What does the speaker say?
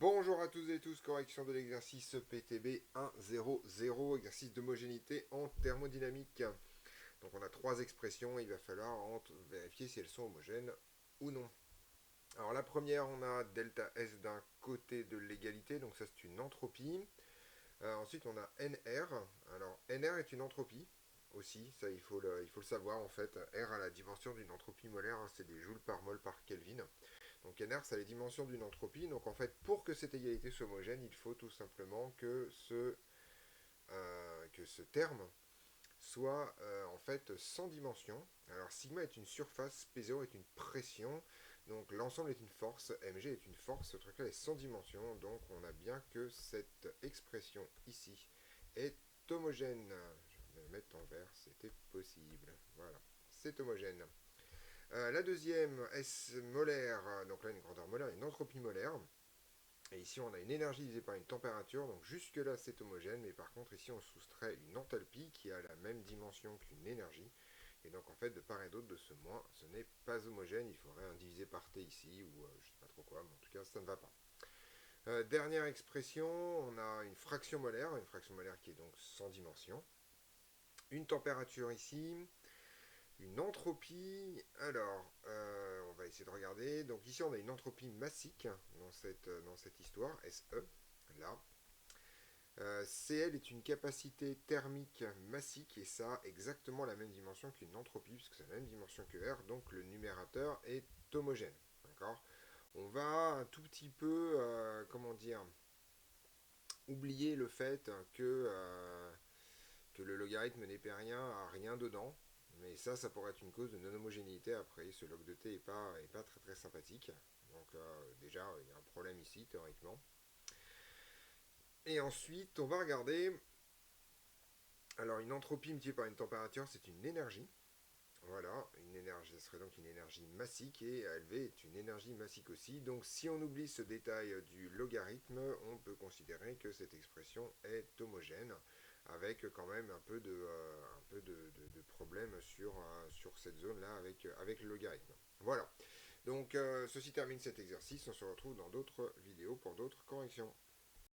Bonjour à tous et tous, correction de l'exercice PTB 1.0.0, exercice d'homogénéité en thermodynamique. Donc on a trois expressions, il va falloir vérifier si elles sont homogènes ou non. Alors la première, on a delta S d'un côté de l'égalité, donc ça c'est une entropie. Ensuite on a NR, alors NR est une entropie aussi, ça il faut le savoir en fait. R a la dimension d'une entropie molaire, hein, c'est des joules par mol par Kelvin. Donc NR, ça a les dimensions d'une entropie. Donc en fait, pour que cette égalité soit homogène, il faut tout simplement que ce terme soit en fait sans dimension. Alors sigma est une surface, P0 est une pression, donc l'ensemble est une force, mg est une force, ce truc-là est sans dimension, donc on a bien que cette expression ici est homogène. Je vais me mettre en vert, c'était possible. Voilà, c'est homogène. La deuxième, S molaire, donc là une grandeur molaire, une entropie molaire. Et ici on a une énergie divisée par une température, donc jusque là c'est homogène, mais par contre ici on soustrait une enthalpie qui a la même dimension qu'une énergie. Et donc en fait de part et d'autre de ce moins, ce n'est pas homogène, il faudrait un divisé par T ici, ou je sais pas trop quoi, mais en tout cas ça ne va pas. Dernière expression, on a une fraction molaire qui est donc sans dimension. Une température ici, une entropie, alors, on va essayer de regarder. Donc ici, on a une entropie massique dans cette histoire, SE, là. CL est une capacité thermique massique, et ça a exactement la même dimension qu'une entropie, puisque c'est la même dimension que R, donc le numérateur est homogène. D'accord. On va un tout petit peu, comment dire, oublier le fait que le logarithme népérien a rien dedans. Mais ça pourrait être une cause de non-homogénéité après. Ce log de t est pas très très sympathique. Donc déjà, il y a un problème ici, théoriquement. Et ensuite, on va regarder. Alors, une entropie multipliée par une température, c'est une énergie. Voilà, une énergie, ça serait donc une énergie massique, et ALV est une énergie massique aussi. Donc si on oublie ce détail du logarithme, on peut considérer que cette expression est homogène, avec quand même un peu de problème sur cette zone-là avec le logarithme. Voilà, donc ceci termine cet exercice, on se retrouve dans d'autres vidéos pour d'autres corrections.